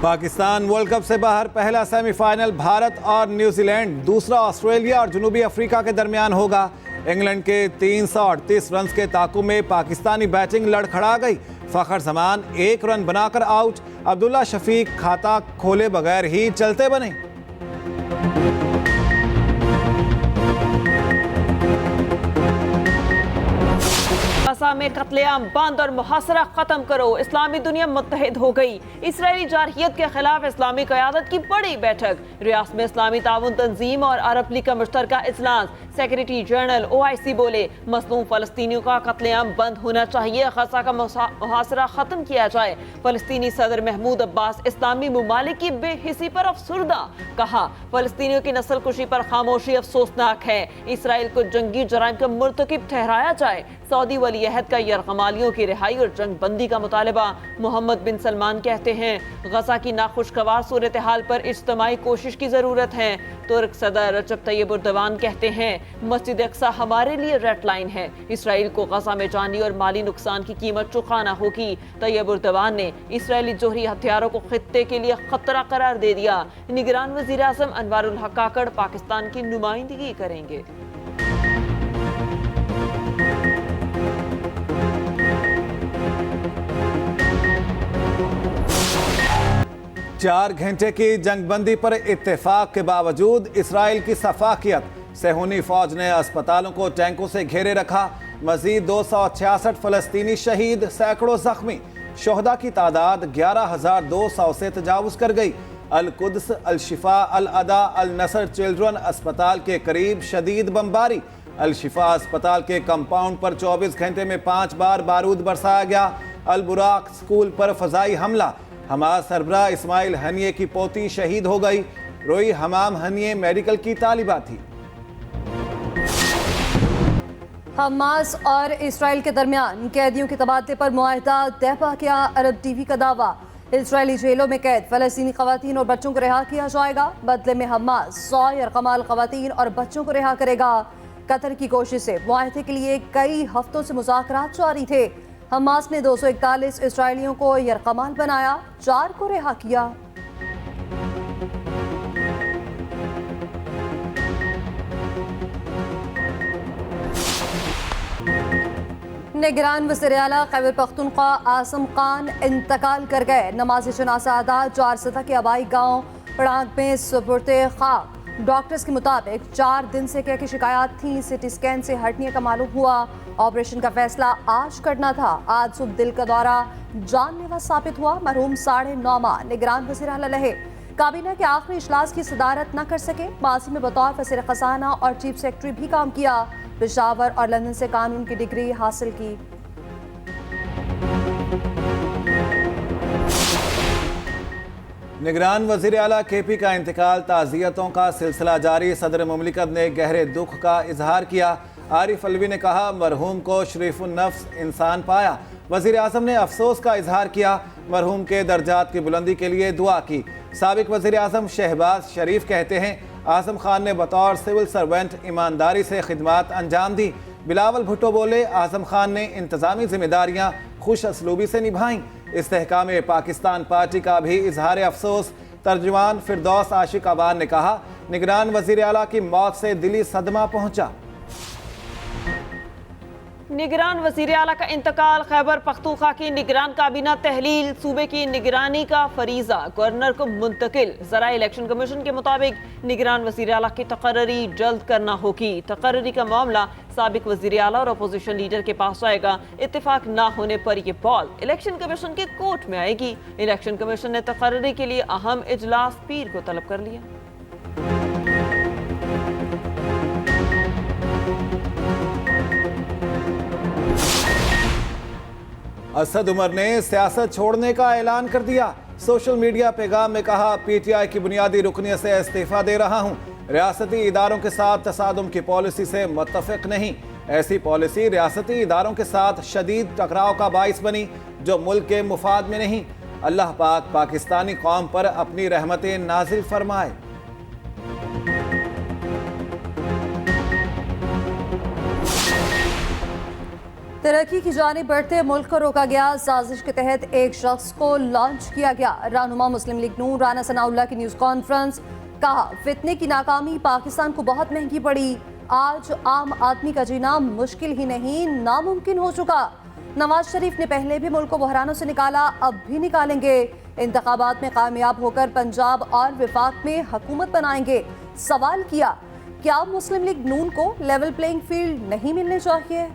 Pakistan world cup से बाहर। पहला सेमीफाइनल भारत और न्यूजीलैंड, दूसरा ऑस्ट्रेलिया और जनूबी अफ्रीका के दरमियान होगा। इंग्लैंड के 338 रन के ताकुब में पाकिस्तानी बैटिंग लड़खड़ा गई। फखर जमान 1 रन बनाकर आउट। अब्दुल्ला शफीक खाता खोले बगैर ही चलते बने। गाजा में कत्लेआम बंद और मुहासरा खत्म करो। इस्लामी दुनिया मुत्तहिद हो गई। इसराइली जारहियत के खिलाफ इस्लामी क़यादत की बड़ी बैठक। रियासत में इस्लामी ताउन तंजीम और अरब लीग का मुश्तरका इजलास। सेक्रेटरी जनरल OIC बोले, मज़लूम फ़लस्तीनियों का कत्लेआम बंद होना चाहिए। गजा का मुहासरा खत्म किया जाए। फ़लस्तीनी सदर महमूद अब्बास इस्लामी ममालिक की बेहिसी पर अफसुर्दा। कहा, फ़लस्तीनियों की नस्ल कुशी पर खामोशी अफसोसनाक है। इसराइल को जंगी जराइम का मुर्तकिब ठहराया जाए। सऊदी वली अहद का यरगमालियों की रिहाई और जंग बंदी का मुतालबा। मोहम्मद बिन सलमान कहते हैं, गजा की नाखुशगवार सूरत हाल पर इज्तमाई कोशिश की ज़रूरत है। तुर्क सदर रजब तैयब एर्दोगान कहते हैं, मस्जिद अक्सा हमारे लिए रेड लाइन है। इसराइल को गजा में जानी और माली नुकसान की कीमत चुकाना होगी। तैयब एर्दोगान ने इसराइली जोहरी हथियारों को खित्ते के लिए खतरा करार दे दिया। निगरान वज़ीर आज़म अनवारुल हक काकड़ पाकिस्तान की नुमाइंदगी करेंगे। 4 घंटे की जंगबंदी पर इत्तेफाक के बावजूद इसराइल की सफाकियत। सेहूनी फौज ने अस्पतालों को टैंकों से घेरे रखा। मजीद 266 फलस्तीनी शहीद, सैकड़ों जख्मी। शोहदा की तादाद 11,200 से तजावुज कर गई। अल कुद्स, अल शिफा, अल अदा, अल नसर चिल्ड्रन अस्पताल के करीब शदीद बमबारी। अल शिफा अस्पताल के कंपाउंड पर 24 घंटे में 5 बार बारूद बरसाया गया। अल बुराक स्कूल पर फजाई हमला। हमास सरबराह इस्माइल हनिये की पोती शहीद हो गई। रोई हमाम हनिये मेडिकल की तालिबा थी। हमास और इसराइल के दरमियान कैदियों के तबादले पर मुआहदा तय पा किया। अरब TV का दावा, इसराइली जेलों में कैद फलस्तीनी खवातीन और बच्चों को रिहा किया जाएगा। बदले में हमास 100 यरगमाल खवातीन और बच्चों को रिहा करेगा। कतर की कोशिश से मुआहदे के लिए कई हफ्तों से मुज़ाकरात जारी थे। हमास ने 241 इसराइलियों को यरगमाल बनाया, 4 को रिहा किया। निगरान वज़ीर आला खैबर पख्तूनख्वा आज़म खान इंतकाल कर गए। नमाज जनाजा अदा 4 सतह के आबाई गाँव पड़ांग में सुपुर्दे खाक। डॉक्टर्स के मुताबिक 4 दिन से क्या की शिकायत थी, सिटी स्कैन से हटने का मालूम हुआ। ऑपरेशन का फैसला आज करना था। आज सुबह दिल का दौरा जानलेवा साबित हुआ। मरहूम 9.5 माह निगरान वज़ीर आला रहे। काबीना के आखिरी इजलास की सदारत न कर सके। माजी में बतौर वज़ीर ख़ज़ाना और चीफ सेक्रेटरी भी काम किया। पेशावर और लंदन से कानून की डिग्री हासिल की। निगरान वज़ीर आला KP का इंतकाल, ताज़ियतों का सिलसिला जारी। सदर मुमलिकत ने गहरे दुख का इजहार किया। आरिफ अलवी ने कहा, मरहूम को शरीफुन नफ्स इंसान पाया। वज़ीर आज़म ने अफसोस का इजहार किया। मरहूम के दर्जात की बुलंदी के लिए दुआ की। साबिक वज़ीर आज़म शहबाज शरीफ कहते हैं, आज़म खान ने बतौर सिविल सर्वेंट ईमानदारी से खिदमात अंजाम दी। बिलावल भुट्टो बोले, आज़म खान ने इंतज़ामी जिम्मेदारियाँ खुश असलूबी से निभाईं। इस्तेहकाम पाकिस्तान पार्टी का भी इजहार अफसोस। तर्जुमान फिरदौस आशिक अबान ने कहा, निगरान वज़ीर आला की मौत से दिली सदमा पहुंचा। निगरान वज़ीर आला का इंतकाल। खैबर पख्तूनख्वा की निगरान काबीना तहलील। सूबे की निगरानी का फरीजा गवर्नर को मुंतकिल। ज़रा इलेक्शन कमीशन के मुताबिक निगरान वज़ीर आला की तकर्री जल्द करना होगी। तकर्री का मामला साबिक वज़ीर आला और अपोजिशन लीडर के पास आएगा। इत्तेफाक ना होने पर यह बॉल इलेक्शन कमीशन के कोर्ट में आएगी। इलेक्शन कमीशन ने तकर्री के लिए अहम इजलास पीर को तलब कर लिया। असद उमर ने सियासत छोड़ने का ऐलान कर दिया। सोशल मीडिया पैगाम में कहा, PTI की बुनियादी रुकनियत से इस्तीफा दे रहा हूं। रियासती इदारों के साथ तसादुम की पॉलिसी से मुत्तफिक नहीं। ऐसी पॉलिसी रियासती इदारों के साथ शदीद टकराव का बाइस बनी, जो मुल्क के मुफाद में नहीं। अल्लाह पाक पाकिस्तानी कौम पर अपनी रहमतें नाजिल फरमाए। तरक्की की जानिब बढ़ते मुल्क को रोका गया। साजिश के तहत एक शख्स को लॉन्च किया गया। रहनुमा मुस्लिम लीग नून राना सनाउल्लाह की न्यूज़ कॉन्फ्रेंस। कहा, फितने की नाकामी पाकिस्तान को बहुत महंगी पड़ी। आज आम आदमी का जीना मुश्किल ही नहीं नामुमकिन हो चुका। नवाज शरीफ ने पहले भी मुल्क को बहरानों से निकाला, अब भी निकालेंगे। इंतखाबात में कामयाब होकर पंजाब और विफाक में हुकूमत बनाएंगे। सवाल किया, क्या मुस्लिम लीग नून को लेवल प्लेइंग फील्ड नहीं मिलने चाहिए?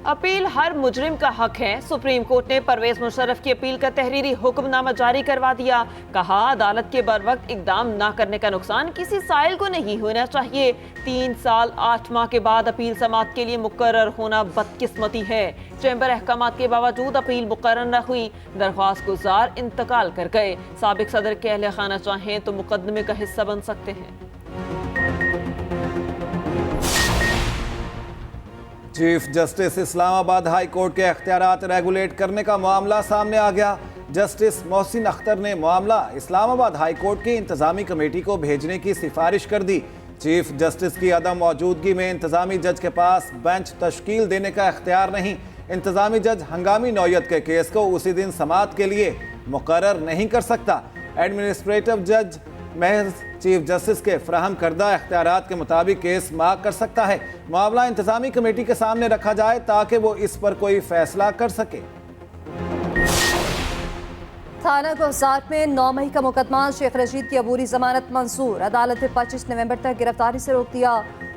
अपील हर मुजरिम का हक है। सुप्रीम कोर्ट ने परवेज मुशर्रफ की अपील का तहरीरी हुक्मनामा जारी करवा दिया। कहा, अदालत के बर वक्त इकदाम न करने का नुकसान किसी साइल को नहीं होना चाहिए। 3 साल 8 माह के बाद अपील समाअत के लिए मुकर्रर होना बदकिस्मती है। चैम्बर अहकामात के बावजूद अपील मुकर्रर न हुई। दरख्वास्त गुजार इंतकाल कर गए। साबिक सदर के अहले खाना चाहें तो मुकदमे का हिस्सा बन सकते हैं। Chief justice Islamabad high court के अख्तियारात रेगुलेट करने का मामला सामने आ गया। जस्टिस मोहसिन अख्तर ने मामला इस्लामाबाद हाई कोर्ट की इंतजामी कमेटी को भेजने की सिफारिश कर दी। चीफ जस्टिस की अदम मौजूदगी में इंतजामी जज के पास बेंच तश्कील देने का इख्तियार नहीं। इंतजामी जज हंगामी नौयत के केस को उसी दिन समाअत के लिए मुकर्रर नहीं कर सकता। एडमिनिस्ट्रेटिव जज महज चीफ जस्टिस के फ्राहम करदा इख्तियारात के मुताबिक केस मार्क कर सकता है। मामला इंतजामी कमेटी के सामने रखा जाए ताकि वो इस पर कोई फैसला कर सके। थाना गुहसार में 9 मई का मुकदमा। शेख रशीद की अबूरी जमानत मंसूर। अदालत ने 25 नवंबर तक गिरफ्तारी से रोक दिया।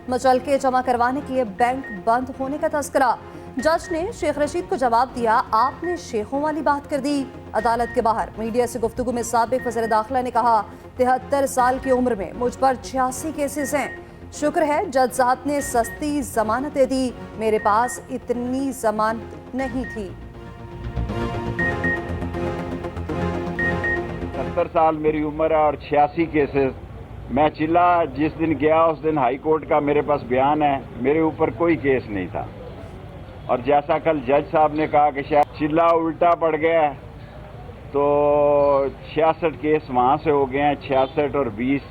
मचलके जमा करवाने के लिए बैंक बंद होने का तस्करा। जज ने शेख रशीद को जवाब दिया, आपने शेखों वाली बात कर दी। अदालत के बाहर मीडिया से गुफ्तगू में साबिक वज़ीर दाखिला ने कहा, 73 साल की उम्र में मुझ पर 86 केसेस हैं। शुक्र है जज साहब ने सस्ती जमानत दे दी, मेरे पास इतनी जमानत नहीं थी। 70 साल मेरी उम्र है और 86 केसेस। मैं चिल्ला जिस दिन गया उस दिन हाई कोर्ट का मेरे पास बयान है, मेरे ऊपर कोई केस नहीं था। और जैसा कल जज साहब ने कहा कि शायद चिल्ला उल्टा पड़ गया है, तो 66 केस वहाँ से हो गए हैं। 66 और 20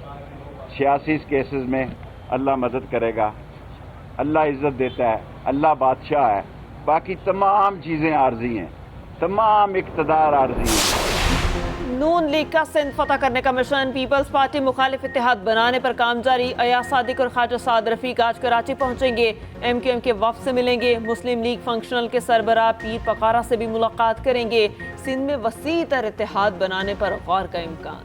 86 केसेस में अल्लाह मदद करेगा। अल्लाह इज्जत देता है, अल्लाह बादशाह है। बाकी तमाम चीज़ें आर्जी हैं, तमाम इक़्तिदार आर्जी हैं। नून लीग का सिंध फतह करने का मिशन। पीपल्स पार्टी मुखालिफ इत्तेहाद बनाने पर काम जारी। अयाज सादिक और ख्वाजा साद रफीक आज कराची पहुंचेंगे। MQM के वफ्द से मिलेंगे। मुस्लिम लीग फंक्शनल के सरबराह पीर पकारा से भी मुलाकात करेंगे। सिंध में वसी तर इत्तेहाद बनाने पर गौर का इम्कान।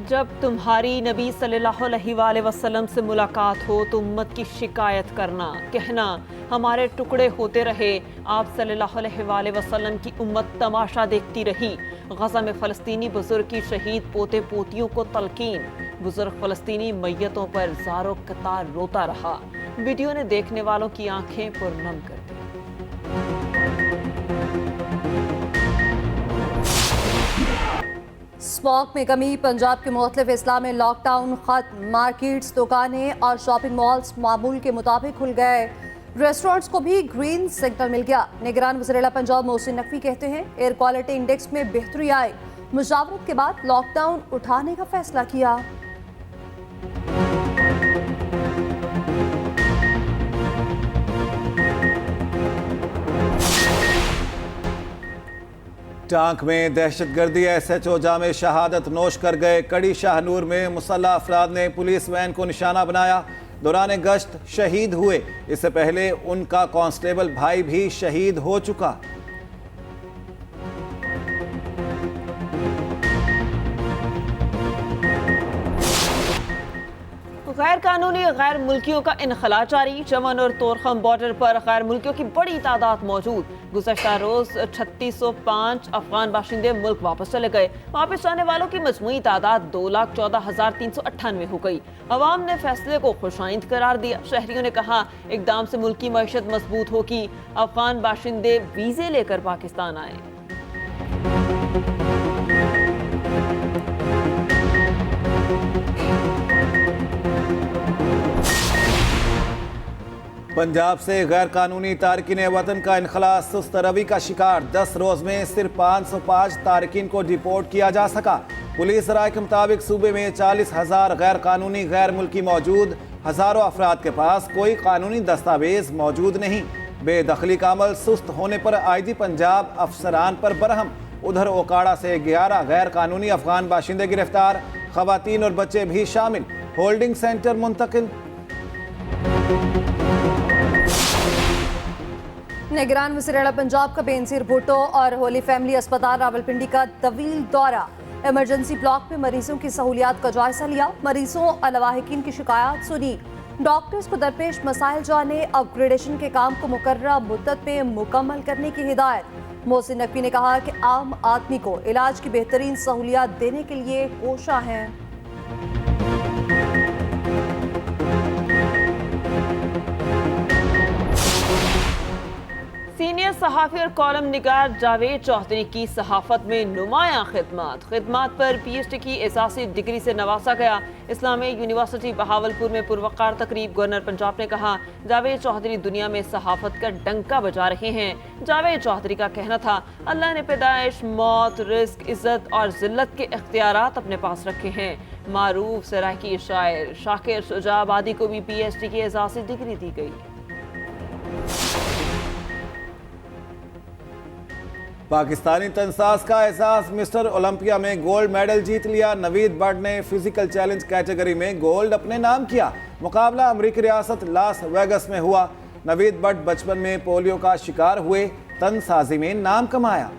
जब तुम्हारी नबी सल्लल्लाहु अलैहि वसल्लम से मुलाकात हो तो उम्मत की शिकायत करना, कहना हमारे टुकड़े होते रहे। आप सल्लल्लाहु अलैहि वसल्लम की उम्मत तमाशा देखती रही। गज़ा में फ़लस्तीनी बुजुर्ग की शहीद पोते पोतियों को तलकीन। बुजुर्ग फ़लस्तीनी मैयतों पर ज़ारो कतार रोता रहा। वीडियो ने देखने वालों की आंखें पुरनम कर दी। स्मॉग में कमी। पंजाब के मुख्तलिफ इस्लाम में लॉकडाउन खत्म। मार्केट्स, दुकानें और शॉपिंग मॉल्स मामूल के मुताबिक खुल गए। रेस्टोरेंट्स को भी ग्रीन सिग्नल मिल गया। निगरान वज़ीर पंजाब मोहसिन नकवी कहते हैं, एयर क्वालिटी इंडेक्स में बेहतरी आई। मुशावरत के बाद लॉकडाउन उठाने का फैसला किया। टांक में दहशतगर्दी। SHO जामे शहादत नोश कर गए। कड़ी शाहनूर में मुसल्लह अफराद ने पुलिस वैन को निशाना बनाया। दौरान गश्त शहीद हुए। इससे पहले उनका कांस्टेबल भाई भी शहीद हो चुका। गैर कानूनी गैर मुल्कियों का इनखला जारी। चमन और तोरखम बॉर्डर पर गैर मुल्कियों की बड़ी तादाद मौजूद। गुज़श्ता रोज 3605 अफगान बाशिंदे मुल्क वापस चले गए। वापस जाने वालों की मजमूई तादाद 2,14,398 हो गई। अवाम ने फैसले को खुशाइंद करार दिया। शहरियों ने कहा, इकदाम से मुल्क की मईशत मजबूत होगी। अफगान बाशिंदे वीजे लेकर पाकिस्तान आए। पंजाब से गैर कानूनी तारकिन वतन का इनखला सुस्त रवि का शिकार। 10 रोज में सिर्फ 505 तारकिन को डिपोर्ट किया जा सका। पुलिस राय के मुताबिक सूबे में 40,000 गैर कानूनी गैर मुल्की मौजूद। हजारों अफराद के पास कोई कानूनी दस्तावेज मौजूद नहीं। बेदखली का अमल सुस्त होने पर आईजी पंजाब अफसरान पर बरहम। उधर ओकाड़ा से 11 गैर कानूनी अफगान बाशिंदे गिरफ्तार, खवातीन और बच्चे भी शामिल। होल्डिंग सेंटर मुंतकिल। निगरान वज़ीर-ए-आला पंजाब का बेनज़ीर भुट्टो और होली फैमिली अस्पताल रावलपिंडी का तवील दौरा। इमरजेंसी ब्लॉक में मरीजों की सहूलियात का जायजा लिया, मरीजों और लवाहिकीन की शिकायत सुनी, डॉक्टर्स को दरपेश मसाइल जाने, अपग्रेडेशन के काम को मुकर्ररा मुद्दत में मुकम्मल करने की हिदायत। मोहसिन नकवी ने कहा कि आम आदमी को इलाज की बेहतरीन सहूलियात देने के लिए कोशा है। सीनियर सहाफ़ी और कॉलम निगार जावेद चौधरी की सहाफ़त में नुमायां खिदमत पर PhD की एसासी डिग्री से नवाजा गया। इस्लामिक यूनिवर्सिटी बहावलपुर में पुरवकार तकरीब। गवर्नर पंजाब ने कहा, जावेद चौधरी दुनिया में सहाफ़त का डंका बजा रहे हैं। जावेद चौधरी का कहना था, अल्लाह ने पैदाइश, मौत, रिस्क, इज्जत और जिल्लत के इख्तियारात अपने पास रखे हैं। मारूफ सराकी शायर शाकिर शुजा आबादी को भी PhD की एसासी डिग्री दी गई। पाकिस्तानी तनसाज का एहसास। मिस्टर ओलंपिया में गोल्ड मेडल जीत लिया। नवीद बट ने फिजिकल चैलेंज कैटेगरी में गोल्ड अपने नाम किया। मुकाबला अमेरिकी रियासत लास वेगस में हुआ। नवीद बट बचपन में पोलियो का शिकार हुए, तनसाजी में नाम कमाया।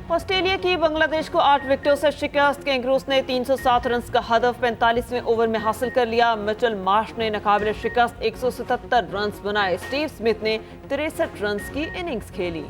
ऑस्ट्रेलिया की बांग्लादेश को 8 विकेटों से शिकस्त। कैंगरूज ने 307 रन का हदफ 45वें ओवर में हासिल कर लिया। मिचेल मार्श ने नाकाबिले शिकस्त 177 रन बनाए। स्टीव स्मिथ ने 63 रन की इनिंग्स खेली।